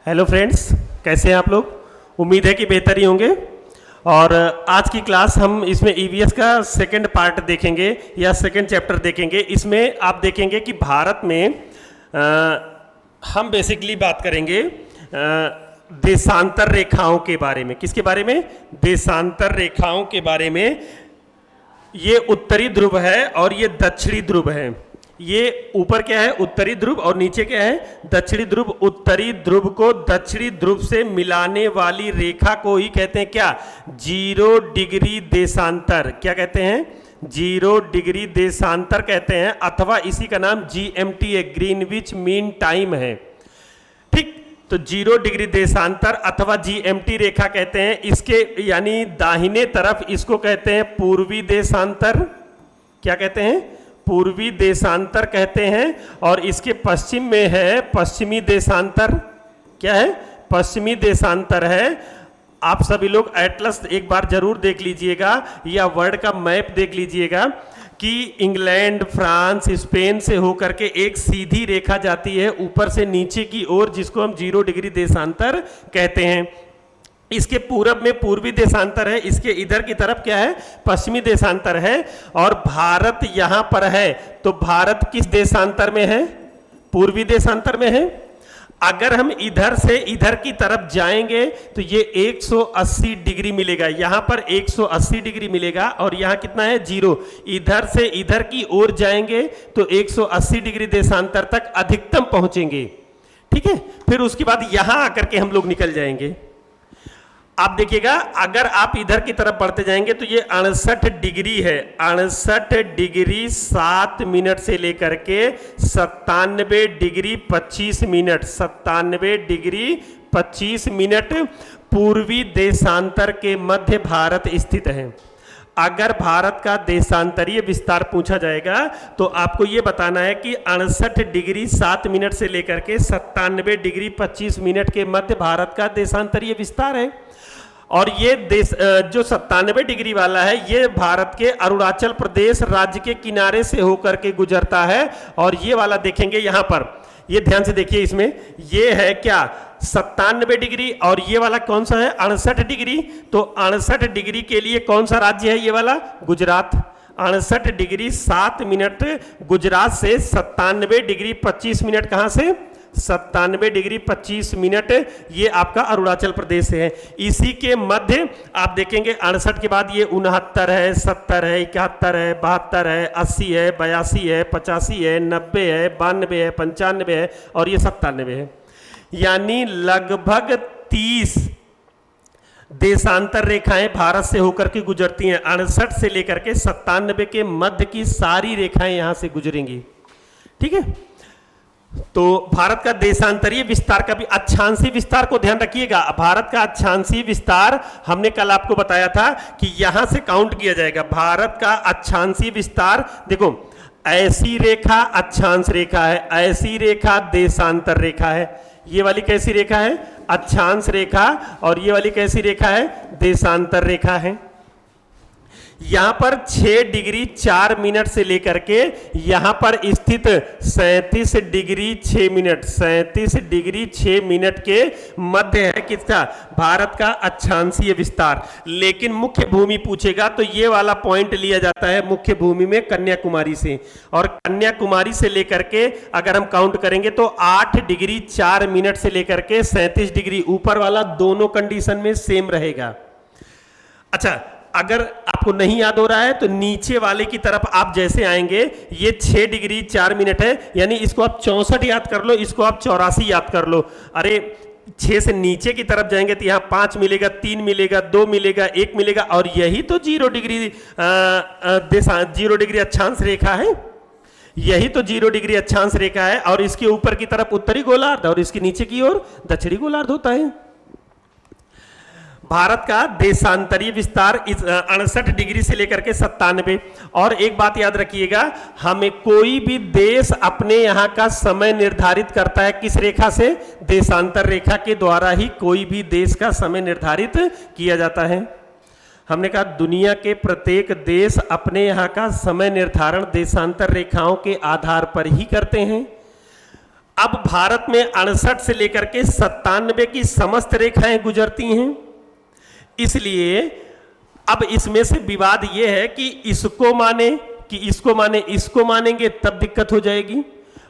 Hello friends, कैसे हैं आप लोग। उम्मीद है कि बेहतर ही होंगे। और आज की क्लास हम इसमें ईवीएस का सेकंड पार्ट देखेंगे या सेकंड चैप्टर देखेंगे। इसमें आप देखेंगे कि भारत में हम बेसिकली बात करेंगे देशांतर रेखाओं के बारे में। किसके बारे में? देशांतर रेखाओं के बारे में। ये उत्तरी ध्रुव है और ये दक्षिणी ध्रुव है। ये ऊपर क्या है? उत्तरी ध्रुव, और नीचे क्या है? दक्षिणी ध्रुव। उत्तरी ध्रुव को दक्षिणी ध्रुव से मिलाने वाली रेखा को ही कहते हैं क्या? 0 डिग्री देशांतर। क्या कहते हैं? 0 डिग्री देशांतर कहते हैं, अथवा इसी का नाम GMT है, ग्रीनविच मीन टाइम है। ठीक, तो 0 डिग्री देशांतर अथवा GMT रेखा कहते हैं। इसके यानी दाहिने तरफ इसको कहते हैं पूर्वी देशांतर। क्या कहते हैं? पूर्वी देशांतर कहते हैं। और इसके पश्चिम में है पश्चिमी देशांतर। क्या है? पश्चिमी देशांतर है। आप सभी लोग एटलस एक बार जरूर देख लीजिएगा या वर्ल्ड का मैप देख लीजिएगा कि इंग्लैंड, फ्रांस, स्पेन से होकर के एक सीधी रेखा जाती है ऊपर से नीचे की ओर, जिसको हम 0 डिग्री देशांतर कहते हैं। इसके पूरब में पूर्वी देशांतर है, इसके इधर की तरफ क्या है? पश्चिमी देशांतर है। और भारत यहां पर है, तो भारत किस देशांतर में है? पूर्वी देशांतर में है। अगर हम इधर से इधर की तरफ जाएंगे तो ये 180 डिग्री मिलेगा। यहां पर 180 डिग्री मिलेगा, और यहां कितना है? 0। इधर से इधर की ओर जाएंगे तो 180 डिग्री देशांतर तक अधिकतम पहुंचेंगे। ठीक है, फिर उसके बाद यहां आकर के हम लोग निकल जाएंगे। आप देखिएगा, अगर आप इधर की तरफ बढ़ते जाएंगे तो ये 68 डिग्री है। 68 डिग्री 7 मिनट से लेकर के 97 डिग्री 25 मिनट, 97 डिग्री 25 मिनट पूर्वी देशांतर के मध्य भारत स्थित है। अगर भारत का देशांतरीय विस्तार पूछा जाएगा तो आपको यह बताना है कि 68 डिग्री 7 मिनट से लेकर के 97 डिग्री 25 मिनट के मध्य भारत का देशांतरीय विस्तार है। और ये देश जो 97 डिग्री वाला है, ये भारत के अरुणाचल प्रदेश राज्य के किनारे से होकर के गुजरता है। और ये वाला देखेंगे यहां पर, ये ध्यान से देखिए, इसमें ये है क्या? 97 डिग्री। और ये वाला कौन सा है? 68 डिग्री। तो 68 डिग्री के लिए कौन सा राज्य है? ये वाला गुजरात। 68 डिग्री 7 मिनट गुजरात से, 97 डिग्री 25 मिनट कहां से? 97 डिग्री 25 मिनट ये आपका अरुणाचल प्रदेश से है। इसी के मध्य आप देखेंगे 68 के बाद ये 69 है, 70 है, 71 है, 72 है, 80 है, 82 है, 85 है, 90 है, 92 है, 95 है, और ये 97 है। यानी लगभग 30 देशांतर रेखाएं भारत से होकर के गुजरती हैं। 68 से लेकर के 97 के मध्य की सारी रेखाएं यहां से गुजरेंगी। ठीक है, तो भारत का देशांतरीय विस्तार का भी, अक्षांशीय विस्तार को ध्यान रखिएगा। भारत का अक्षांशीय विस्तार हमने कल आपको बताया था कि यहां से काउंट किया जाएगा। भारत का अक्षांशीय विस्तार देखो, ऐसी रेखा अक्षांश रेखा है, ऐसी रेखा देशांतर रेखा है। ये वाली कैसी रेखा है? अक्षांश रेखा। और ये वाली कैसी रेखा है? देशांतर रेखा है। यहां पर 6 डिग्री 4 मिनट से लेकर के यहां पर स्थित 37 डिग्री 6 मिनट, 37 डिग्री 6 मिनट के मध्य है किसका? भारत का अक्षांशीय विस्तार। लेकिन मुख्य भूमि पूछेगा तो ये वाला पॉइंट लिया जाता है मुख्य भूमि में कन्याकुमारी से। और कन्याकुमारी से लेकर के अगर हम काउंट करेंगे तो 8 डिग्री 4 मिनट से लेकर के 37 डिग्री, ऊपर वाला दोनों कंडीशन में सेम रहेगा। अच्छा, अगर आपको नहीं याद हो रहा है तो नीचे वाले की तरफ आप जैसे आएंगे, ये 6 डिग्री 4 मिनट है, यानी इसको आप 64 याद कर लो, इसको आप 84 याद कर लो। अरे 6 से नीचे की तरफ जाएंगे तो यहाँ 5 मिलेगा, 3 मिलेगा, 2 मिलेगा, 1 मिलेगा। और यही तो 0 डिग्री 0 डिग्री अक्षांश रेखा है। यही तो 0 डिग्री अक्षांश रेखा है। और इसके ऊपर की तरफ उत्तरी गोलार्ध और इसके नीचे की ओर दक्षिणी गोलार्ध होता है। भारत का देशांतरीय विस्तार 68 डिग्री से लेकर के 97। और एक बात याद रखिएगा, हमें कोई भी देश अपने यहाँ का समय निर्धारित करता है किस रेखा से? देशांतर रेखा के द्वारा ही कोई भी देश का समय निर्धारित किया जाता है। हमने कहा दुनिया के प्रत्येक देश अपने यहाँ का समय निर्धारण देशांतर रेखाओं के आधार पर ही करते हैं। अब भारत में 68 से लेकर के 97 की समस्त रेखाएं गुजरती हैं, इसलिए अब इसमें से विवाद यह है कि इसको माने कि इसको माने, इसको मानेंगे तब दिक्कत हो जाएगी,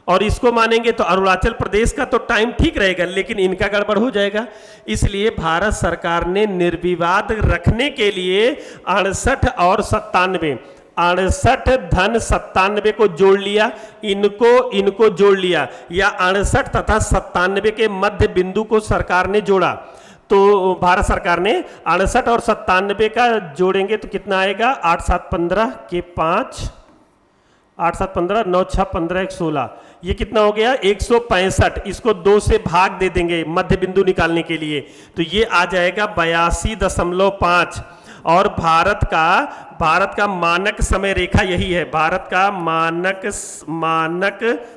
और इसको मानेंगे तो अरुणाचल प्रदेश का तो टाइम ठीक रहेगा लेकिन इनका गड़बड़ हो जाएगा। इसलिए भारत सरकार ने निर्विवाद रखने के लिए 68 और 97, 68 धन 97 को जोड़ लिया, इनको जोड़ लिया, या 68 तथा 97 के मध्य बिंदु को सरकार ने जोड़ा। तो भारत सरकार ने 68 और 97 का जोड़ेंगे तो कितना आएगा, 8 7 15 के 5, 8 7 15, 9 6 15, 1 16, ये कितना हो गया 165। इसको 2 से भाग दे देंगे मध्य बिंदु निकालने के लिए, तो ये आ जाएगा 82.5। और भारत का मानक समय रेखा यही है, भारत का मानक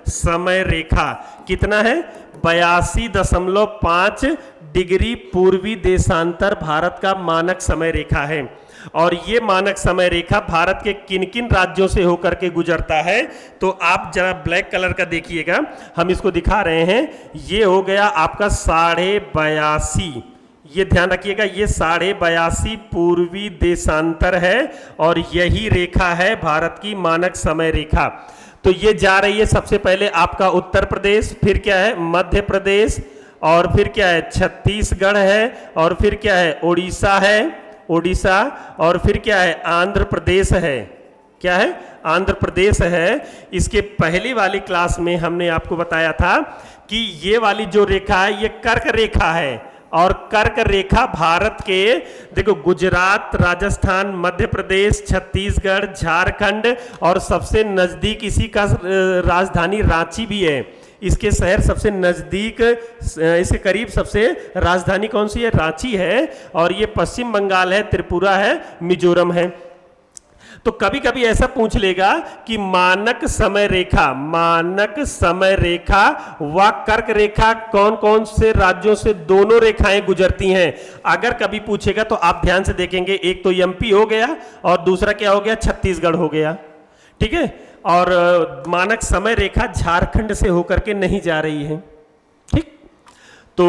समय रेखा कितना है, 82.5 डिग्री पूर्वी देशांतर भारत का मानक समय रेखा है। और ये मानक समय रेखा भारत के किन किन राज्यों से होकर के गुजरता है, तो आप जरा ब्लैक कलर का देखिएगा, हम इसको दिखा रहे हैं। ये हो गया आपका 82.5, ये ध्यान रखिएगा, ये 82.5 पूर्वी देशांतर है और यही रेखा है भारत की मानक समय रेखा। तो ये जा रही है सबसे पहले आपका उत्तर प्रदेश, फिर क्या है मध्य प्रदेश, और फिर क्या है छत्तीसगढ़ है, और फिर क्या है उड़ीसा, और फिर क्या है आंध्र प्रदेश है, क्या है आंध्र प्रदेश है। इसके पहली वाली क्लास में हमने आपको बताया था कि ये वाली जो रेखा है ये कर्क रेखा है, और कर्क रेखा भारत के देखो गुजरात, राजस्थान, मध्य प्रदेश, छत्तीसगढ़, झारखंड और सबसे नजदीक इसी का राजधानी रांची भी है। इसके शहर सबसे नजदीक, इसके करीब सबसे राजधानी कौन सी है, रांची है, और ये पश्चिम बंगाल है, त्रिपुरा है, मिजोरम है। तो कभी कभी ऐसा पूछ लेगा कि मानक समय रेखा व कर्क रेखा कौन कौन से राज्यों से दोनों रेखाएं गुजरती हैं। अगर कभी पूछेगा तो आप ध्यान से देखेंगे, एक तो एमपी हो गया और दूसरा क्या हो गया, छत्तीसगढ़ हो गया, ठीक है। और मानक समय रेखा झारखंड से होकर के नहीं जा रही है, ठीक। तो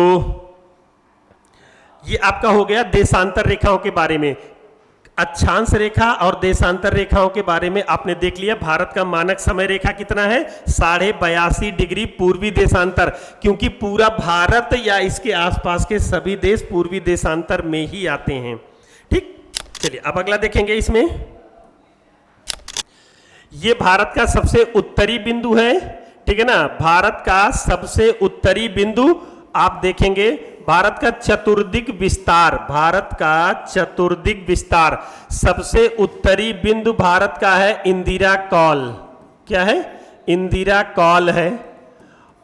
ये आपका हो गया देशांतर रेखाओं के बारे में। अक्षांश रेखा और देशांतर रेखाओं के बारे में आपने देख लिया। भारत का मानक समय रेखा कितना है, 82.5 डिग्री पूर्वी देशांतर, क्योंकि पूरा भारत या इसके आसपास के सभी देश पूर्वी देशांतर में ही आते हैं, ठीक। चलिए अब अगला देखेंगे। इसमें ये भारत का सबसे उत्तरी बिंदु है, ठीक है ना, भारत का सबसे उत्तरी बिंदु आप देखेंगे। भारत का चतुर्दिक विस्तार, सबसे उत्तरी बिंदु भारत का है इंदिरा कॉल, क्या है, इंदिरा कॉल है।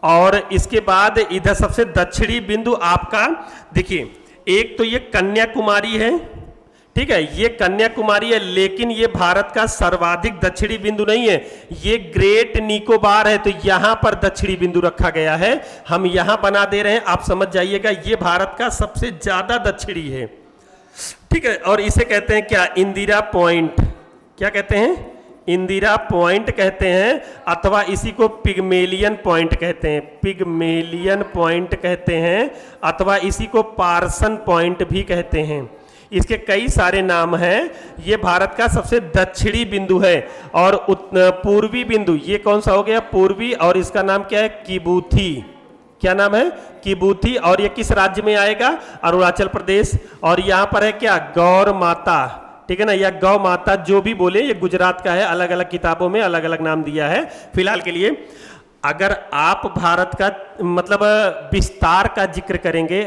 और इसके बाद इधर सबसे दक्षिणी बिंदु आपका देखिए, एक तो ये कन्याकुमारी है, ठीक है, ये कन्याकुमारी है, लेकिन ये भारत का सर्वाधिक दक्षिणी बिंदु नहीं है, ये ग्रेट निकोबार है। तो यहां पर दक्षिणी बिंदु रखा गया है, हम यहां बना दे रहे हैं, आप समझ जाइएगा, ये भारत का सबसे ज्यादा दक्षिणी है, ठीक है। और इसे कहते हैं क्या, इंदिरा पॉइंट, क्या कहते हैं, इंदिरा पॉइंट कहते हैं, अथवा इसी को पिगमेलियन पॉइंट कहते हैं, पिगमेलियन पॉइंट कहते हैं, अथवा इसी को पार्सन पॉइंट भी कहते हैं। इसके कई सारे नाम हैं। ये भारत का सबसे दक्षिणी बिंदु है। और पूर्वी बिंदु ये कौन सा हो गया, पूर्वी, और इसका नाम क्या है, किबूथी, क्या नाम है, किबूथी। और ये किस राज्य में आएगा, अरुणाचल प्रदेश। और यहाँ पर है क्या, गौर माता, ठीक है ना, या गौ माता जो भी बोले, ये गुजरात का है, अलग अलग किताबों में अलग अलग नाम दिया है फिलहाल के लिए। अगर आप भारत का मतलब विस्तार का जिक्र करेंगे,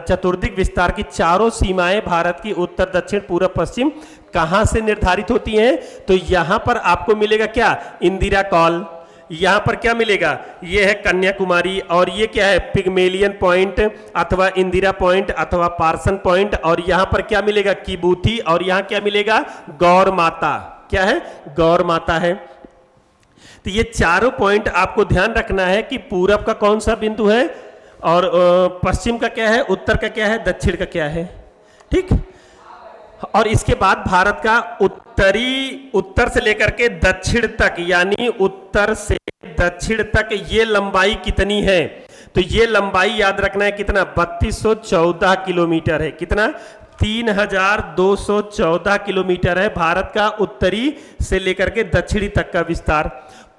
चतुर्दिक विस्तार की चारों सीमाएं भारत की उत्तर, दक्षिण, पूर्व, पश्चिम कहां से निर्धारित होती हैं, तो यहां पर आपको मिलेगा क्या, इंदिरा कॉल। यहां पर क्या मिलेगा, ये है कन्याकुमारी, और ये क्या है, पिगमेलियन पॉइंट अथवा इंदिरा पॉइंट अथवा पार्सन पॉइंट। और यहां पर क्या मिलेगा, किबूथी, और यहां क्या मिलेगा, गौर माता, क्या है, गौर माता है। तो ये चारों पॉइंट आपको ध्यान रखना है कि पूरब का कौन सा बिंदु है, और पश्चिम का क्या है, उत्तर का क्या है, दक्षिण का क्या है, ठीक। और इसके बाद भारत का उत्तर से लेकर के दक्षिण तक, यानी उत्तर से दक्षिण तक ये लंबाई कितनी है? तो ये लंबाई याद रखना है कितना, 3214 किलोमीटर है। कितना? 3214 किलोमीटर है भारत का उत्तरी से लेकर के दक्षिणी तक का विस्तार।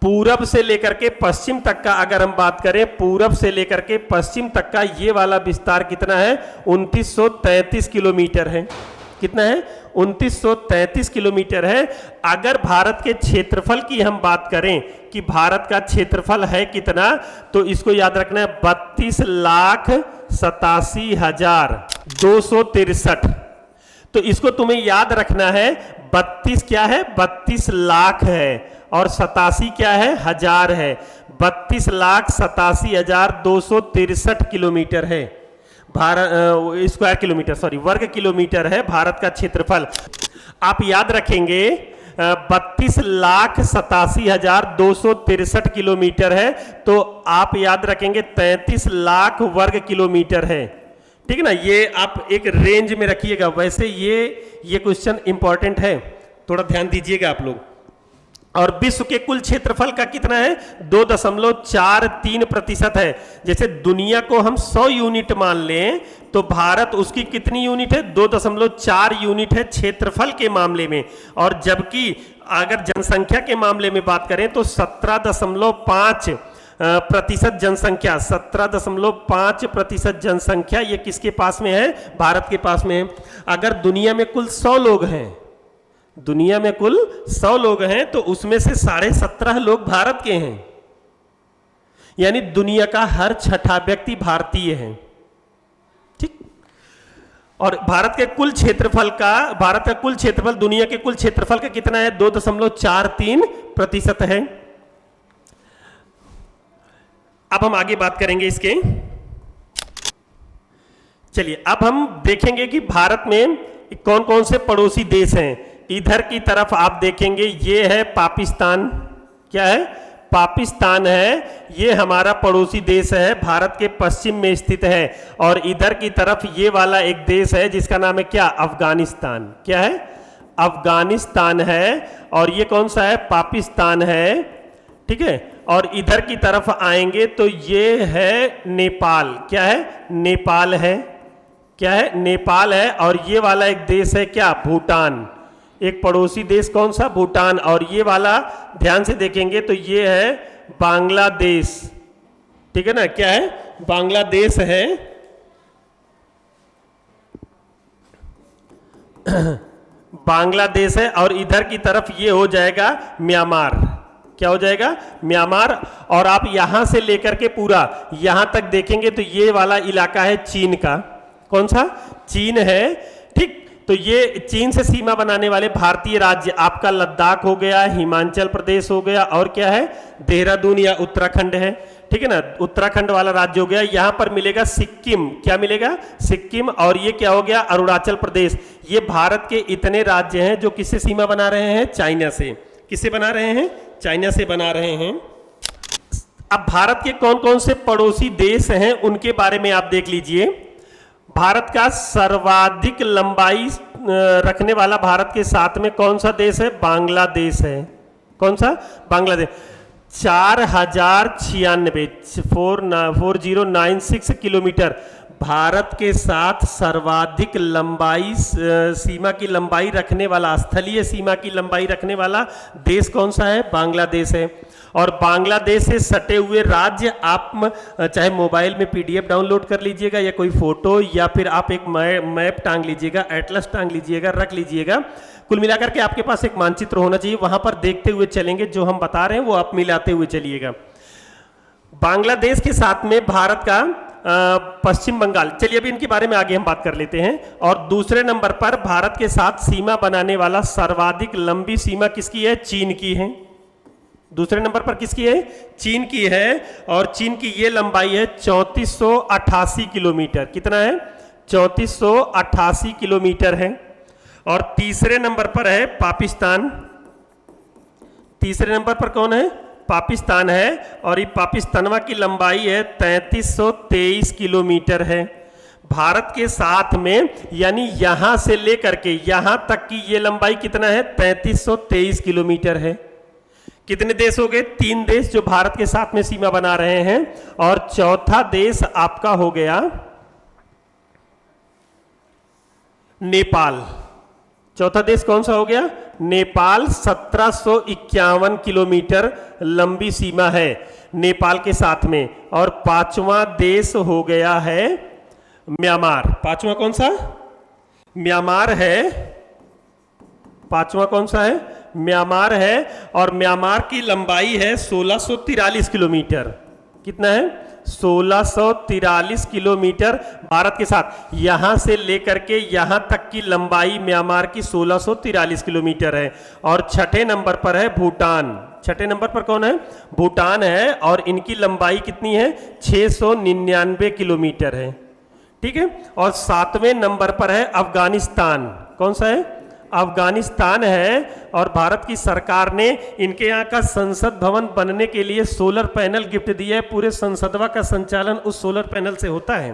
पूरब से लेकर के पश्चिम तक का अगर हम बात करें, पूरब से लेकर के पश्चिम तक का ये वाला विस्तार कितना है? 2933 किलोमीटर है। कितना है? 2933 किलोमीटर है। अगर भारत के क्षेत्रफल की हम बात करें कि भारत का क्षेत्रफल है कितना, तो इसको याद रखना है 32,87,263। तो इसको तुम्हें याद रखना है, 32 क्या है? 32 लाख है, और 87 क्या है? हजार है। 32,87,263 किलोमीटर है भारत, स्क्वायर किलोमीटर, सॉरी, वर्ग किलोमीटर है भारत का क्षेत्रफल। आप याद रखेंगे 32,87,263 किलोमीटर है, तो आप याद रखेंगे 33 लाख वर्ग किलोमीटर है। ठीक है ना? ये आप एक रेंज में रखिएगा। वैसे ये क्वेश्चन इंपॉर्टेंट है, थोड़ा ध्यान दीजिएगा आप लोग। और विश्व के कुल क्षेत्रफल का कितना है? 2.43% है। जैसे दुनिया को हम 100 यूनिट मान लें, तो भारत उसकी कितनी यूनिट है? 2.4 यूनिट है क्षेत्रफल के मामले में। और जबकि अगर जनसंख्या के मामले में बात करें तो 17.5 प्रतिशत जनसंख्या, 17.5% जनसंख्या ये किसके पास में है? भारत के पास में है। अगर दुनिया में कुल 100 लोग हैं, दुनिया में कुल 100 लोग हैं, तो उसमें से 17.5 लोग भारत के हैं, यानी दुनिया का हर छठा व्यक्ति भारतीय है। ठीक। और भारत का कुल क्षेत्रफल दुनिया के कुल क्षेत्रफल का कितना है? 2.43% है। अब हम आगे बात करेंगे इसके। चलिए, अब हम देखेंगे कि भारत में कौन कौन से पड़ोसी देश हैं। इधर की तरफ आप देखेंगे, ये है पाकिस्तान। क्या है? पाकिस्तान है, ये हमारा पड़ोसी देश है, भारत के पश्चिम में स्थित है। और इधर की तरफ ये वाला एक देश है जिसका नाम है क्या? अफगानिस्तान। क्या है? अफगानिस्तान है। और ये कौन सा है? पाकिस्तान है। ठीक है। और इधर की तरफ आएंगे तो ये है नेपाल। क्या है? नेपाल है। क्या है? नेपाल है। और ये वाला एक देश है क्या? भूटान। एक पड़ोसी देश कौन सा? भूटान। और ये वाला ध्यान से देखेंगे तो ये है बांग्लादेश। ठीक है ना? क्या है? बांग्लादेश है। बांग्लादेश है। और इधर की तरफ ये हो जाएगा म्यांमार। क्या हो जाएगा? म्यांमार। और आप यहां से लेकर के पूरा यहां तक देखेंगे तो ये वाला इलाका है चीन का। कौन सा? चीन है। ठीक। तो ये चीन से सीमा बनाने वाले भारतीय राज्य आपका लद्दाख हो गया, हिमाचल प्रदेश हो गया, और क्या है? देहरादून या उत्तराखंड है। ठीक है ना? उत्तराखंड वाला राज्य हो गया। यहां पर मिलेगा सिक्किम। क्या मिलेगा? सिक्किम। और ये क्या हो गया? अरुणाचल प्रदेश। ये भारत के इतने राज्य हैं जो किससे सीमा बना रहे हैं? चाइना से। किससे बना रहे हैं? चाइना से बना रहे हैं। अब भारत के कौन कौन से पड़ोसी देश हैं उनके बारे में आप देख लीजिए। भारत का सर्वाधिक लंबाई रखने वाला भारत के साथ में कौन सा देश है? बांग्लादेश है। कौन सा? बांग्लादेश। 4096 किलोमीटर भारत के साथ सर्वाधिक लंबाई, सीमा की लंबाई रखने वाला, स्थलीय सीमा की लंबाई रखने वाला देश कौन सा है? बांग्लादेश है। और बांग्लादेश से सटे हुए राज्य आप चाहे मोबाइल में PDF डाउनलोड कर लीजिएगा, या कोई फोटो, या फिर आप एक मैप टांग लीजिएगा, एटलस टांग लीजिएगा, रख लीजिएगा। कुल मिलाकर के आपके पास एक मानचित्र होना चाहिए, वहां पर देखते हुए चलेंगे। जो हम बता रहे हैं वो आप मिलाते हुए चलिएगा। बांग्लादेश के साथ में भारत का पश्चिम बंगाल। चलिए अभी इनके बारे में आगे हम बात कर लेते हैं। और दूसरे नंबर पर भारत के साथ सीमा बनाने वाला सर्वाधिक लंबी सीमा किसकी है? चीन की है। दूसरे नंबर पर किसकी है? चीन की है। और चीन की ये लंबाई है 3488 किलोमीटर। कितना है? 3488 किलोमीटर है। और तीसरे नंबर पर है पाकिस्तान। तीसरे नंबर पर कौन है? पाकिस्तान है। और ये पाकिस्तानवा की लंबाई है 3323 किलोमीटर है। भारत के साथ में, यानी यहां से लेकर के यहां तक की ये लंबाई कितना है? 3323 किलोमीटर है। कितने देश हो गए? 3 देश जो भारत के साथ में सीमा बना रहे हैं, और चौथा देश आपका हो गया नेपाल। चौथा देश कौन सा हो गया? नेपाल। 1751 किलोमीटर लंबी सीमा है नेपाल के साथ में। और पांचवा देश हो गया है म्यांमार। पांचवा कौन सा? म्यांमार है। पांचवा कौन सा है? म्यांमार है। और म्यांमार की लंबाई है 1643 किलोमीटर। कितना है? 1643 किलोमीटर भारत के साथ। यहां से लेकर के यहां तक की लंबाई म्यांमार की 1643 किलोमीटर है। और छठे नंबर पर है भूटान। छठे नंबर पर कौन है? भूटान है। और इनकी लंबाई कितनी है? 699 किलोमीटर है। ठीक है। और 7वें नंबर पर है अफगानिस्तान। कौन सा है? अफगानिस्तान है। और भारत की सरकार ने इनके यहाँ का संसद भवन बनने के लिए सोलर पैनल गिफ्ट दिया है। पूरे संसदवा का संचालन उस सोलर पैनल से होता है।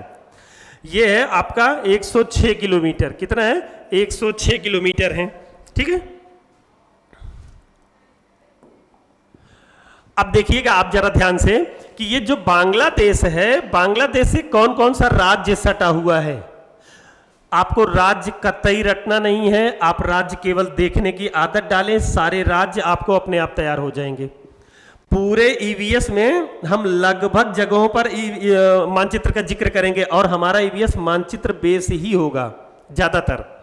ये है आपका 106 किलोमीटर। कितना है? 106 किलोमीटर है। ठीक है। अब देखिएगा आप जरा ध्यान से कि ये जो बांग्लादेश है, बांग्लादेश से कौन कौन सा राज्य सटा हुआ है। आपको राज्य कतई रटना नहीं है, आप राज्य केवल देखने की आदत डालें, सारे राज्य आपको अपने आप तैयार हो जाएंगे। पूरे ईवीएस में हम लगभग जगहों पर मानचित्र का जिक्र करेंगे, और हमारा ईवीएस मानचित्र बेस ही होगा ज्यादातर।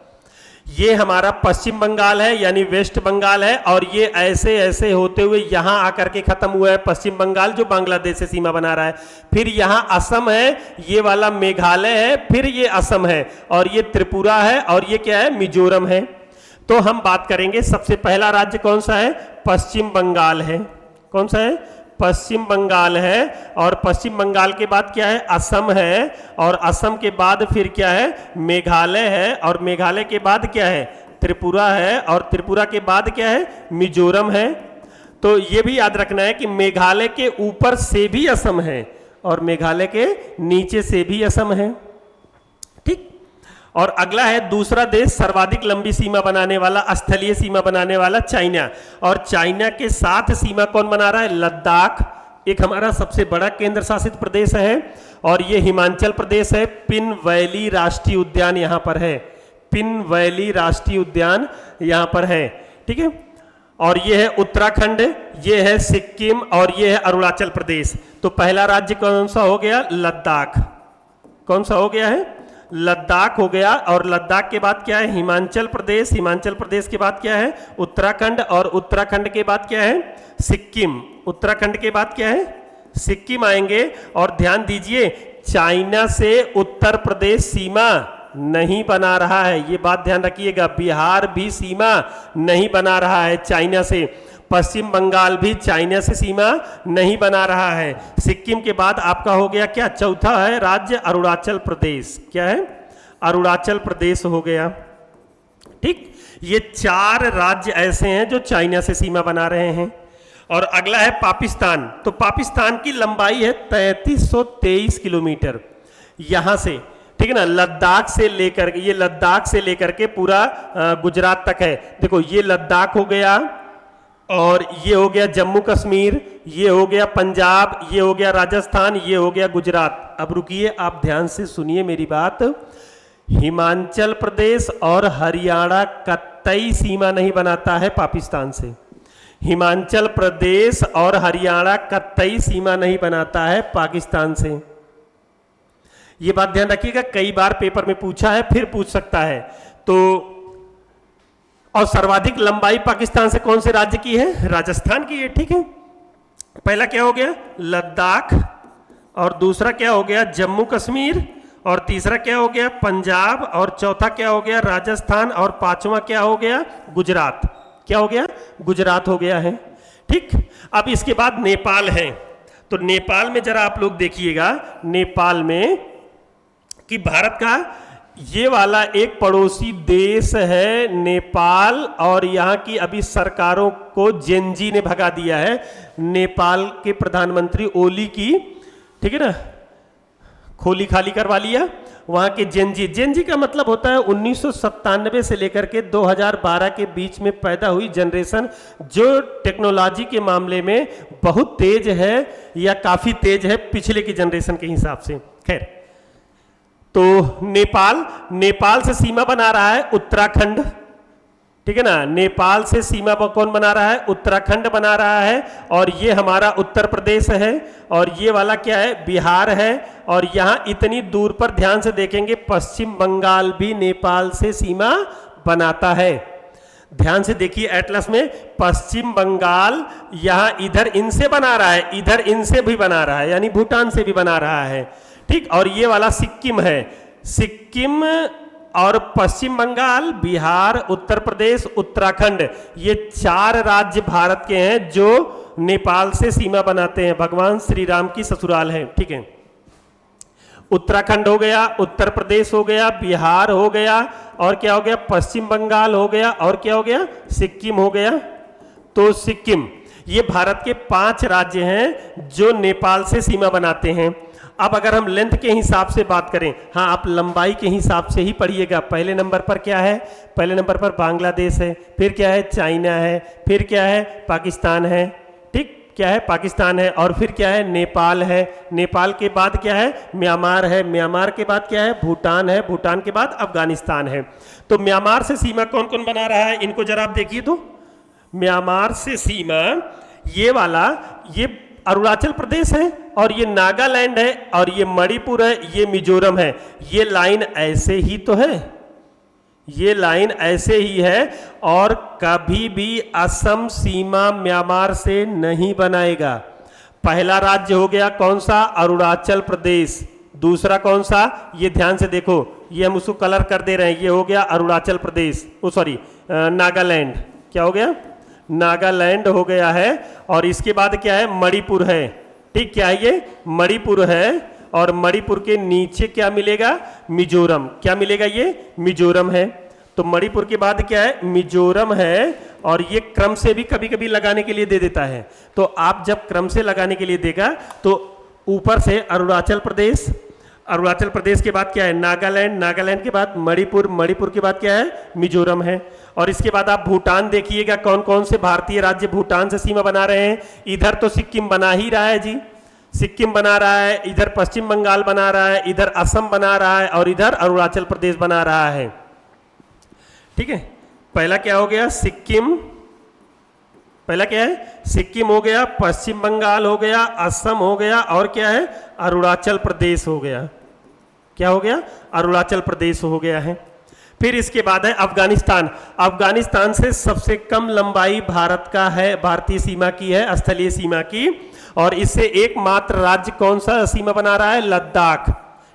ये हमारा पश्चिम बंगाल है, यानी वेस्ट बंगाल है, और ये ऐसे ऐसे होते हुए यहां आकर के खत्म हुआ है पश्चिम बंगाल, जो बांग्लादेश से सीमा बना रहा है। फिर यहां असम है, ये वाला मेघालय है, फिर ये असम है, और ये त्रिपुरा है, और ये क्या है? मिजोरम है। तो हम बात करेंगे, सबसे पहला राज्य कौन सा है? पश्चिम बंगाल है। कौन सा है? पश्चिम बंगाल है। और पश्चिम बंगाल के बाद क्या है? असम है। और असम के बाद फिर क्या है? मेघालय है। और मेघालय के बाद क्या है? त्रिपुरा है। और त्रिपुरा के बाद क्या है? मिजोरम है। तो ये भी याद रखना है कि मेघालय के ऊपर से भी असम है, और मेघालय के नीचे से भी असम है। ठीक। और अगला है दूसरा देश, सर्वाधिक लंबी सीमा बनाने वाला, स्थलीय सीमा बनाने वाला, चाइना। और चाइना के साथ सीमा कौन बना रहा है? लद्दाख। एक हमारा सबसे बड़ा केंद्र शासित प्रदेश है। और ये हिमाचल प्रदेश है। पिन वैली राष्ट्रीय उद्यान यहां पर है। पिन वैली राष्ट्रीय उद्यान यहां पर है। ठीक है। और ये है उत्तराखंड, ये है सिक्किम, और ये है अरुणाचल प्रदेश। तो पहला राज्य कौन सा हो गया? लद्दाख। कौन सा हो गया है? लद्दाख हो गया। और लद्दाख के बाद क्या है? हिमाचल प्रदेश। हिमाचल प्रदेश के बाद क्या है? उत्तराखंड। और उत्तराखंड के बाद क्या है? सिक्किम। उत्तराखंड के बाद क्या है? सिक्किम आएंगे। और ध्यान दीजिए, चाइना से उत्तर प्रदेश सीमा नहीं बना रहा है, ये बात ध्यान रखिएगा। बिहार भी सीमा नहीं बना रहा है चाइना से। पश्चिम बंगाल भी चाइना से सीमा नहीं बना रहा है। सिक्किम के बाद आपका हो गया क्या? चौथा है राज्य अरुणाचल प्रदेश। क्या है? अरुणाचल प्रदेश हो गया। ठीक। ये 4 राज्य ऐसे हैं जो चाइना से सीमा बना रहे हैं। और अगला है पाकिस्तान। तो पाकिस्तान की लंबाई है 3323 किलोमीटर यहां से। ठीक है ना। लद्दाख से लेकर, ये लद्दाख से लेकर के पूरा गुजरात तक है। देखो, ये लद्दाख हो गया, और ये हो गया जम्मू कश्मीर, ये हो गया पंजाब, ये हो गया राजस्थान, ये हो गया गुजरात। अब रुकिए, आप ध्यान से सुनिए मेरी बात। हिमाचल प्रदेश और हरियाणा कतई सीमा नहीं बनाता है पाकिस्तान से। हिमाचल प्रदेश और हरियाणा कतई सीमा नहीं बनाता है पाकिस्तान से। ये बात ध्यान रखिएगा, कई बार पेपर में पूछा है, फिर पूछ सकता है। तो और सर्वाधिक लंबाई पाकिस्तान से कौन से राज्य की है? राजस्थान की है। ठीक है। पहला क्या हो गया? लद्दाख। और दूसरा क्या हो गया? जम्मू कश्मीर। और तीसरा क्या हो गया? पंजाब। और चौथा क्या हो गया? राजस्थान। और पांचवा क्या हो गया? गुजरात। क्या हो गया? गुजरात हो गया है। ठीक। अब इसके बाद नेपाल है। तो नेपाल में जरा आप लोग देखिएगा, नेपाल में कि भारत का ये वाला एक पड़ोसी देश है नेपाल, और यहाँ की अभी सरकारों को जेनजी ने भगा दिया है। नेपाल के प्रधानमंत्री ओली की, ठीक है ना, खोली खाली करवा लिया। वहाँ के जेनजी का मतलब होता है 1997 से लेकर के 2012 के बीच में पैदा हुई जनरेशन, जो टेक्नोलॉजी के मामले में बहुत तेज है या काफ़ी तेज है पिछले की जनरेशन के हिसाब से। खैर, तो नेपाल से सीमा बना रहा है उत्तराखंड, ठीक है ना। नेपाल से सीमा कौन बना रहा है? उत्तराखंड बना रहा है। और ये हमारा उत्तर प्रदेश है, और ये वाला क्या है? बिहार है। और यहाँ इतनी दूर पर ध्यान से देखेंगे पश्चिम बंगाल भी नेपाल से सीमा बनाता है। ध्यान से देखिए एटलस में, पश्चिम बंगाल यहाँ इधर इनसे बना रहा है, इधर इनसे भी बना रहा है, यानी भूटान से भी बना रहा है, ठीक। और ये वाला सिक्किम है, सिक्किम और पश्चिम बंगाल, बिहार, उत्तर प्रदेश, उत्तराखंड, ये 4 राज्य भारत के हैं जो नेपाल से सीमा बनाते हैं। भगवान श्री राम की ससुराल है, ठीक है। उत्तराखंड हो गया, उत्तर प्रदेश हो गया, बिहार हो गया, और क्या हो गया? पश्चिम बंगाल हो गया, और क्या हो गया? सिक्किम हो गया। तो सिक्किम, ये भारत के 5 राज्य हैं जो नेपाल से सीमा बनाते हैं। अब अगर हम लेंथ के हिसाब से बात करें, हाँ आप लंबाई के हिसाब से ही पढ़िएगा। पहले नंबर पर क्या है? पहले नंबर पर बांग्लादेश है, फिर क्या है? चाइना है, फिर क्या है? पाकिस्तान है, ठीक, क्या है? पाकिस्तान है, और फिर क्या है? नेपाल है। नेपाल के बाद क्या है? म्यांमार है। म्यांमार के बाद क्या है? भूटान है। भूटान के बाद अफगानिस्तान है। तो म्यांमार से सीमा कौन कौन बना रहा है? इनको जरा आप देखिए तो। म्यांमार से सीमा ये वाला, ये अरुणाचल प्रदेश है, और ये नागालैंड है, और ये मणिपुर है, ये मिजोरम है। ये लाइन ऐसे ही तो है, ये लाइन ऐसे ही है, और कभी भी असम सीमा म्यांमार से नहीं बनाएगा। पहला राज्य हो गया कौन सा? अरुणाचल प्रदेश। दूसरा कौन सा? ये ध्यान से देखो, ये हम उसको कलर कर दे रहे हैं, ये हो गया अरुणाचल प्रदेश, सॉरी नागालैंड। क्या हो गया? नागालैंड हो गया है। और इसके बाद क्या है? मणिपुर है, ठीक, क्या है? ये मणिपुर है। और मणिपुर के नीचे क्या मिलेगा? मिजोरम। क्या मिलेगा? ये मिजोरम है। तो मणिपुर के बाद क्या है? मिजोरम है। और ये क्रम से भी कभी कभी लगाने के लिए दे देता है, तो आप जब क्रम से लगाने के लिए देगा तो ऊपर से अरुणाचल प्रदेश, अरुणाचल प्रदेश के बाद क्या है? नागालैंड, नागालैंड के बाद मणिपुर, मणिपुर के बाद क्या है? मिजोरम है। और इसके बाद आप भूटान देखिएगा, कौन कौन से भारतीय राज्य भूटान से सीमा बना रहे हैं। इधर तो सिक्किम बना ही रहा है जी, सिक्किम बना रहा है, इधर पश्चिम बंगाल बना रहा है, इधर असम बना रहा है, और इधर अरुणाचल प्रदेश बना रहा है, ठीक है। पहला क्या हो गया? सिक्किम, पहला क्या है? सिक्किम हो गया, पश्चिम बंगाल हो गया, असम हो गया, और क्या है? अरुणाचल प्रदेश हो गया। क्या हो गया? अरुणाचल प्रदेश हो गया है। फिर इसके बाद है अफगानिस्तान। अफगानिस्तान से सबसे कम लंबाई भारत का है, भारतीय सीमा की है, स्थलीय सीमा की। और इससे एकमात्र राज्य कौन सा सीमा बना रहा है? लद्दाख,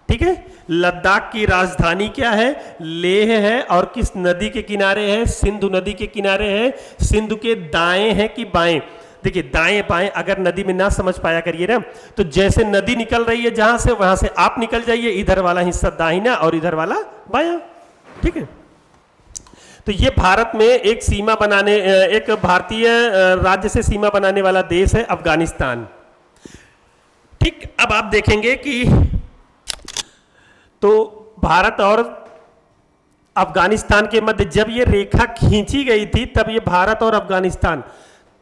ठीक है। लद्दाख की राजधानी क्या है? लेह है। और किस नदी के किनारे है? सिंधु नदी के किनारे है। सिंधु के दाएं है कि बाएं? देखिए दाएं बाएं अगर नदी में ना समझ पाया करिए ना, तो जैसे नदी निकल रही है जहां से, वहां से आप निकल जाइए, इधर वाला हिस्सा दाहिना और इधर वाला बायां, ठीक है। तो ये भारत में एक सीमा बनाने, एक भारतीय राज्य से सीमा बनाने वाला देश है अफगानिस्तान, ठीक। अब आप देखेंगे कि तो भारत और अफगानिस्तान के मध्य जब ये रेखा खींची गई थी, तब ये भारत और अफगानिस्तान,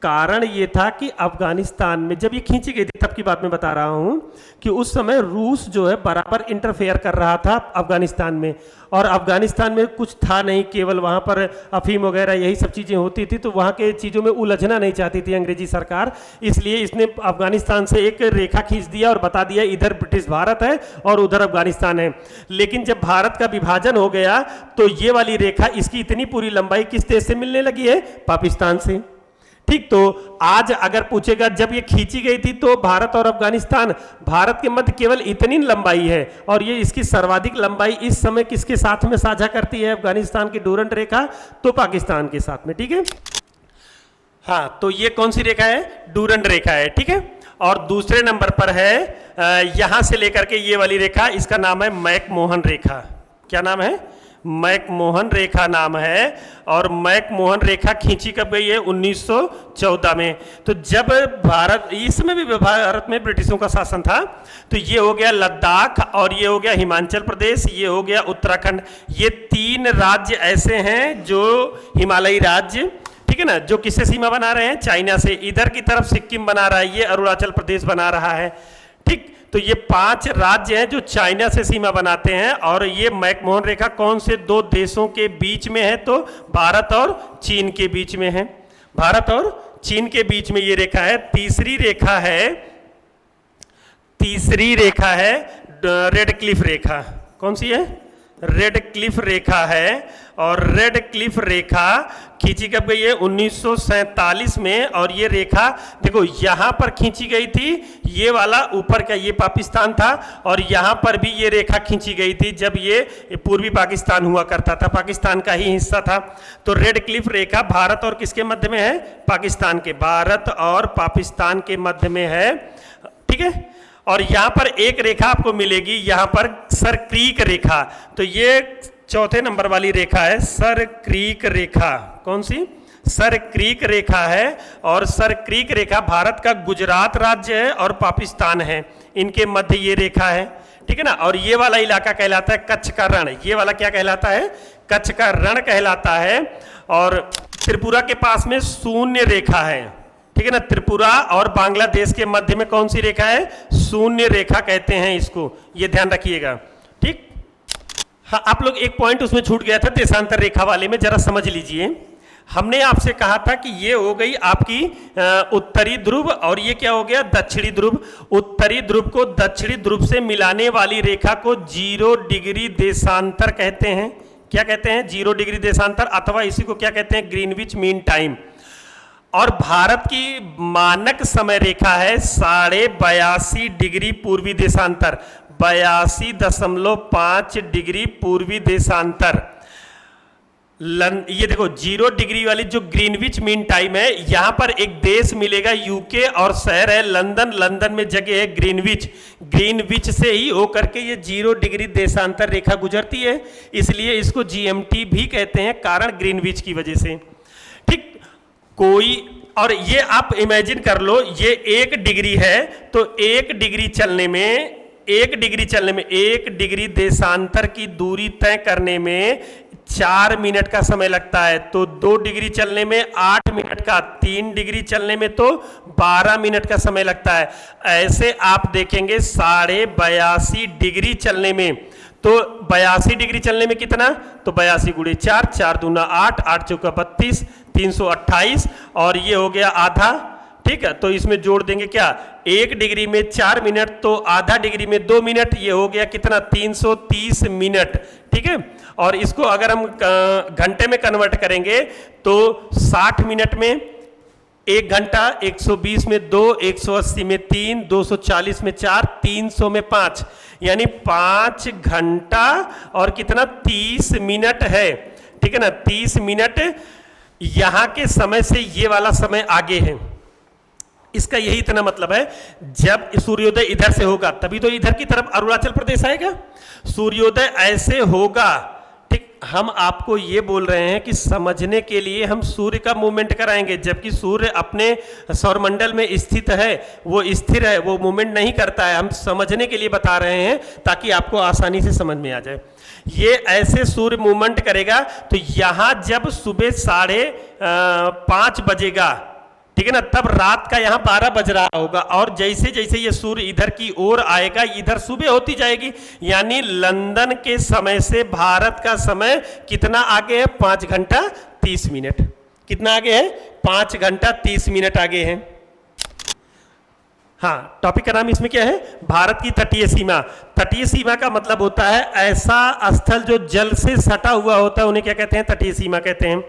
कारण ये था कि अफगानिस्तान में जब ये खींची गई थी, तब की बात मैं बता रहा हूं कि उस समय रूस जो है बराबर इंटरफेयर कर रहा था अफगानिस्तान में, और अफगानिस्तान में कुछ था नहीं, केवल वहां पर अफीम वगैरह यही सब चीज़ें होती थी, तो वहां के चीज़ों में उलझना नहीं चाहती थी अंग्रेजी सरकार। इसलिए इसने अफगानिस्तान से एक रेखा खींच दिया और बता दिया इधर ब्रिटिश भारत है और उधर अफगानिस्तान है। लेकिन जब भारत का विभाजन हो गया तो ये वाली रेखा, इसकी इतनी पूरी लंबाई किस देश से मिलने लगी है? पाकिस्तान से, ठीक। तो आज अगर पूछेगा जब ये खींची गई थी तो भारत और अफगानिस्तान, भारत के मध्य केवल इतनी लंबाई है, और ये इसकी सर्वाधिक लंबाई इस समय किसके साथ में साझा करती है अफगानिस्तान की डूरंट रेखा? तो पाकिस्तान के साथ में, ठीक है। हाँ, तो ये कौन सी रेखा है? डूरंट रेखा है, ठीक है। और दूसरे नंबर पर है यहां से लेकर के ये वाली रेखा, इसका नाम है मैकमोहन रेखा। क्या नाम है? मैकमोहन रेखा नाम है। और मैकमोहन रेखा खींची कब गई है? 1914 में। तो जब भारत, इसमें भी भारत में ब्रिटिशों का शासन था। तो ये हो गया लद्दाख, और ये हो गया हिमाचल प्रदेश, ये हो गया उत्तराखंड। ये 3 राज्य ऐसे हैं जो हिमालयी राज्य, ठीक है ना, जो किससे सीमा बना रहे हैं? चाइना से। इधर की तरफ सिक्किम बना रहा है, ये अरुणाचल प्रदेश बना रहा है, ठीक। तो ये 5 राज्य हैं जो चाइना से सीमा बनाते हैं। और ये मैकमोहन रेखा कौन से 2 देशों के बीच में है? तो भारत और चीन के बीच में है। भारत और चीन के बीच में ये रेखा है। तीसरी रेखा है रेड क्लिफ रेखा। कौन सी है? रेड क्लिफ रेखा है। और रेड क्लिफ रेखा खींची कब गई है? 1947 में। और ये रेखा देखो यहां पर खींची गई थी, ये वाला ऊपर का ये पाकिस्तान था, और यहां पर भी ये रेखा खींची गई थी जब ये पूर्वी पाकिस्तान हुआ करता था, पाकिस्तान का ही हिस्सा था। तो रेड क्लिफ रेखा भारत और किसके मध्य में है? पाकिस्तान के। भारत और पाकिस्तान के मध्य में है, ठीक है। और यहां पर एक रेखा आपको मिलेगी, यहां पर सर क्रीक रेखा। तो ये चौथे नंबर वाली रेखा है, सर क्रीक रेखा। कौन सी? सर क्रीक रेखा है। और सर क्रीक रेखा भारत का गुजरात राज्य है और पाकिस्तान है, इनके मध्य ये रेखा है, ठीक है ना। और ये वाला इलाका कहलाता है कच्छ का रण। ये वाला क्या कहलाता है? कच्छ का रण कहलाता है। और त्रिपुरा के पास में शून्य रेखा है, ठीक है ना। त्रिपुरा और बांग्लादेश के मध्य में कौन सी रेखा है? शून्य रेखा कहते हैं इसको, ये ध्यान रखिएगा, ठीक। हाँ, आप लोग एक पॉइंट उसमें छूट गया था देशांतर रेखा वाले में, जरा समझ लीजिए। हमने आपसे कहा था कि ये हो गई आपकी उत्तरी ध्रुव, और ये क्या हो गया? दक्षिणी ध्रुव। उत्तरी ध्रुव को दक्षिणी ध्रुव से मिलाने वाली रेखा को 0 डिग्री देशांतर कहते हैं। क्या कहते हैं? 0 डिग्री देशांतर, अथवा इसी को क्या कहते हैं? Greenwich mean time. और भारत की मानक समय रेखा है 82.5 डिग्री पूर्वी देशांतर, 82.5 डिग्री पूर्वी देशांतर। ये देखो 0 डिग्री वाली जो ग्रीनविच मीन टाइम है, यहां पर एक देश मिलेगा यूके, और शहर है लंदन। लंदन में जगह है ग्रीनविच। ग्रीनविच से ही होकर के ये 0 डिग्री देशांतर रेखा गुजरती है, इसलिए इसको जीएमटी भी कहते हैं, कारण ग्रीनविच की वजह से, ठीक। कोई, और ये आप इमेजिन कर लो, ये 1 डिग्री है, तो 1 डिग्री चलने में 1 डिग्री देशांतर की दूरी तय करने में 4 मिनट का समय लगता है। तो 2 डिग्री चलने में 8 मिनट का, 3 डिग्री चलने में तो 12 मिनट का समय लगता है। ऐसे आप देखेंगे 82.5 डिग्री चलने में, तो 82 डिग्री चलने में कितना? तो 82 गुणे 4, 4 दूना 8, 8 चौका 32, 328, और ये हो गया आधा, ठीक है। तो इसमें जोड़ देंगे क्या? 1 डिग्री में 4 मिनट, तो आधा डिग्री में 2 मिनट, ये हो गया कितना? 330 मिनट, ठीक है। और इसको अगर हम घंटे में कन्वर्ट करेंगे तो 60 मिनट में 1 घंटा, 120 में 2, 180 में 3, 240 में 4, 300 में 5, यानी 5 घंटा और कितना? 30 मिनट है, ठीक है ना। 30 मिनट यहां के समय से ये वाला समय आगे है। इसका यही इतना मतलब है, जब सूर्योदय इधर से होगा तभी तो इधर की तरफ अरुणाचल प्रदेश आएगा। सूर्योदय ऐसे होगा, ठीक। हम आपको ये बोल रहे हैं कि समझने के लिए हम सूर्य का मूवमेंट कराएंगे, जबकि सूर्य अपने सौरमंडल में स्थित है, वो स्थिर है, वो मूवमेंट नहीं करता है। हम समझने के लिए बता रहे हैं ताकि आपको आसानी से समझ में आ जाए। ये ऐसे सूर्य मूवमेंट करेगा, तो यहां जब सुबह 5:30 बजेगा, ठीक है ना, तब रात का यहां 12 बज रहा होगा। और जैसे जैसे ये सूर्य इधर की ओर आएगा, इधर सुबह होती जाएगी, यानी लंदन के समय से भारत का समय कितना आगे है? 5 घंटा 30 मिनट। कितना आगे है? 5 घंटा 30 मिनट आगे है। हाँ, टॉपिक का नाम इसमें क्या है? भारत की तटीय सीमा। तटीय सीमा का मतलब होता है ऐसा स्थल जो जल से सटा हुआ होता है, उन्हें क्या कहते हैं? तटीय सीमा कहते हैं।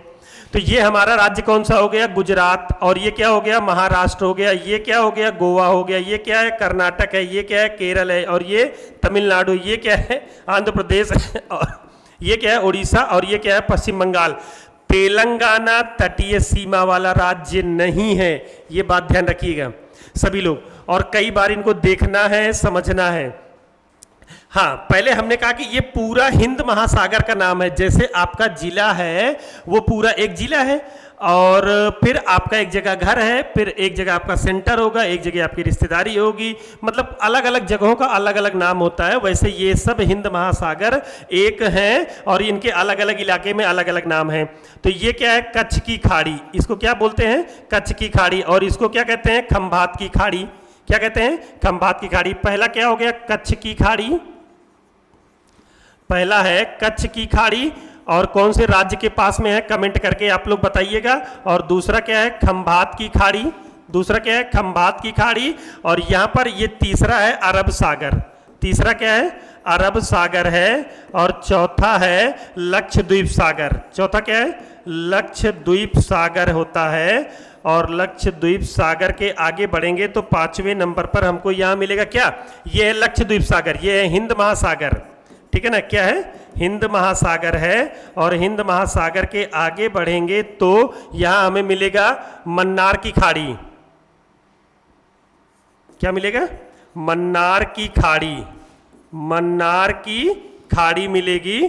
तो ये हमारा राज्य कौन सा हो गया? गुजरात। और ये क्या हो गया? महाराष्ट्र हो गया। ये क्या हो गया? गोवा हो गया। ये क्या है? कर्नाटक है। ये क्या है? केरल है। और ये तमिलनाडु। ये क्या है? आंध्र प्रदेश है। और ये क्या है? उड़ीसा। और ये क्या है? पश्चिम बंगाल। तेलंगाना तटीय सीमा वाला राज्य नहीं है, ये बात ध्यान रखिएगा सभी लोग। और कई बार इनको देखना है, समझना है। हाँ, पहले हमने कहा कि ये पूरा हिंद महासागर का नाम है। जैसे आपका जिला है वो पूरा एक जिला है, और फिर आपका एक जगह घर है, फिर एक जगह आपका सेंटर होगा, एक जगह आपकी रिश्तेदारी होगी, मतलब अलग अलग जगहों का अलग अलग नाम होता है। वैसे ये सब हिंद महासागर एक हैं और इनके अलग अलग इलाके में अलग अलग नाम हैं। तो ये क्या है? कच्छ की खाड़ी। इसको क्या बोलते हैं? कच्छ की खाड़ी। और इसको क्या कहते हैं? खंभात की खाड़ी। क्या कहते हैं? खंभात की खाड़ी। पहला क्या हो गया? कच्छ की खाड़ी। पहला है कच्छ की खाड़ी, और कौन से राज्य के पास में है कमेंट करके आप लोग बताइएगा। और दूसरा क्या है? खंभात की खाड़ी। दूसरा क्या है? खंभात की खाड़ी। और यहाँ पर ये तीसरा है अरब सागर। तीसरा क्या है? अरब सागर है। और चौथा है लक्षद्वीप सागर। चौथा क्या है? लक्षद्वीप सागर होता है। और लक्षद्वीप सागर के आगे बढ़ेंगे तो 5वें नंबर पर हमको यहाँ मिलेगा क्या? ये है लक्षद्वीप सागर, ये है हिंद महासागर। ठीक है ना? क्या है? हिंद महासागर है। और हिंद महासागर के आगे बढ़ेंगे तो यहां हमें मिलेगा मन्नार की खाड़ी। क्या मिलेगा? मन्नार की खाड़ी। मन्नार की खाड़ी मिलेगी।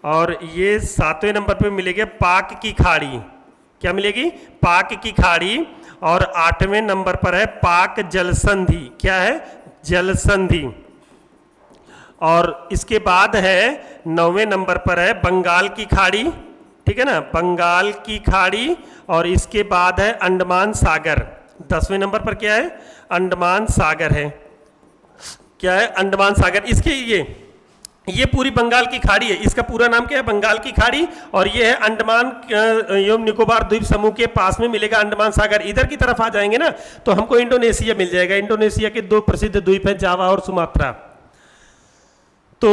और ये 7वें नंबर पे मिलेगी पाक की खाड़ी। क्या मिलेगी? पाक की खाड़ी। और 8वें नंबर पर है पाक जलसंधि। क्या है? जलसंधि। और इसके बाद है 9वें नंबर पर है बंगाल की खाड़ी। ठीक है ना? बंगाल की खाड़ी। और इसके बाद है अंडमान सागर। 10वें नंबर पर क्या है? अंडमान सागर है। क्या है? अंडमान सागर। इसके ये पूरी बंगाल की खाड़ी है। इसका पूरा नाम क्या है? बंगाल की खाड़ी। और ये है अंडमान एवं निकोबार द्वीप समूह के पास में मिलेगा अंडमान सागर। इधर की तरफ आ जाएंगे ना तो हमको इंडोनेशिया मिल जाएगा। इंडोनेशिया के 2 प्रसिद्ध द्वीप हैं, जावा और सुमात्रा। तो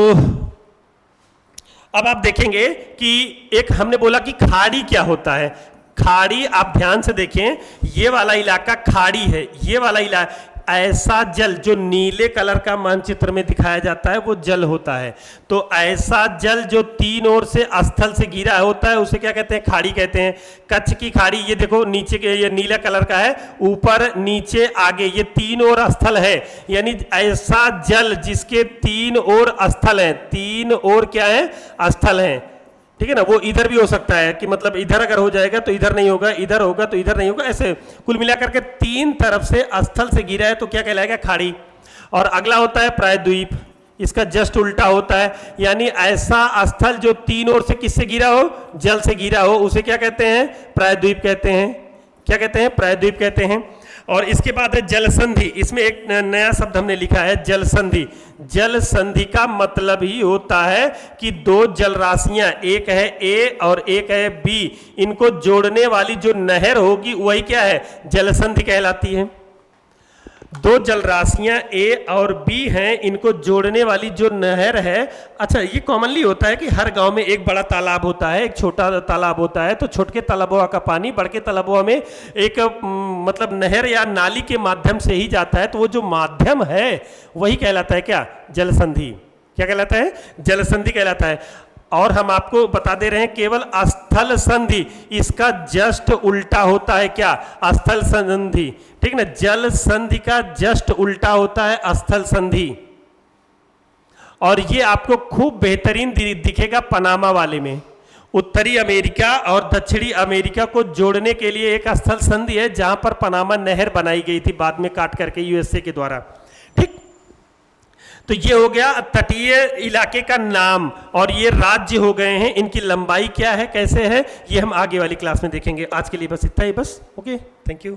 अब आप देखेंगे कि एक हमने बोला कि खाड़ी क्या होता है। खाड़ी आप ध्यान से देखें, ये वाला इलाका खाड़ी है। ये वाला इलाका, ऐसा जल जो नीले कलर का मानचित्र में दिखाया जाता है वो जल होता है। तो ऐसा जल जो 3 ओर से स्थल से घिरा होता है उसे क्या कहते हैं? खाड़ी कहते हैं। कच्छ की खाड़ी, ये देखो नीचे के ये नीला कलर का है, ऊपर नीचे आगे ये 3 ओर स्थल है। यानी ऐसा जल जिसके 3 ओर स्थल है। 3 ओर क्या है? स्थल है। ठीक है ना? वो इधर भी हो सकता है कि मतलब इधर अगर हो जाएगा तो इधर नहीं होगा, इधर होगा तो इधर नहीं होगा, ऐसे कुल मिलाकर के 3 तरफ से स्थल से घिरा है तो क्या कहलाएगा? खाड़ी। और अगला होता है प्रायद्वीप। इसका जस्ट उल्टा होता है। यानी ऐसा स्थल जो 3 ओर से किससे घिरा हो? जल से घिरा हो, उसे क्या कहते हैं? प्रायद्वीप कहते हैं। क्या कहते हैं? प्रायद्वीप कहते हैं। और इसके बाद है जलसंधि। इसमें एक नया शब्द हमने लिखा है, जलसंधि। जलसंधि का मतलब ही होता है कि 2 जल राशियां, एक है ए और एक है बी, इनको जोड़ने वाली जो नहर होगी वही क्या है? जलसंधि कहलाती है। 2 जल राशियां ए और बी हैं, इनको जोड़ने वाली जो नहर है। अच्छा, ये कॉमनली होता है कि हर गांव में एक बड़ा तालाब होता है, एक छोटा तालाब होता है। तो छोटे तालाबों का पानी बड़के तालाबों में एक मतलब नहर या नाली के माध्यम से ही जाता है। तो वो जो माध्यम है वही कहलाता है क्या? जलसंधि। क्या कहलाता है? जलसंधि कहलाता है। और हम आपको बता दे रहे हैं केवल स्थल संधि, इसका जस्ट उल्टा होता है क्या? स्थल संधि। ठीक ना? जल संधि का जस्ट उल्टा होता है स्थल संधि। और ये आपको खूब बेहतरीन दिखेगा पनामा वाले में। उत्तरी अमेरिका और दक्षिणी अमेरिका को जोड़ने के लिए एक स्थल संधि है जहां पर पनामा नहर बनाई गई थी बाद में काट करके यूएसए के द्वारा। ठीक, तो ये हो गया तटीय इलाके का नाम। और ये राज्य हो गए हैं, इनकी लंबाई क्या है, कैसे है, ये हम आगे वाली क्लास में देखेंगे। आज के लिए बस इतना ही। बस ओके, थैंक यू।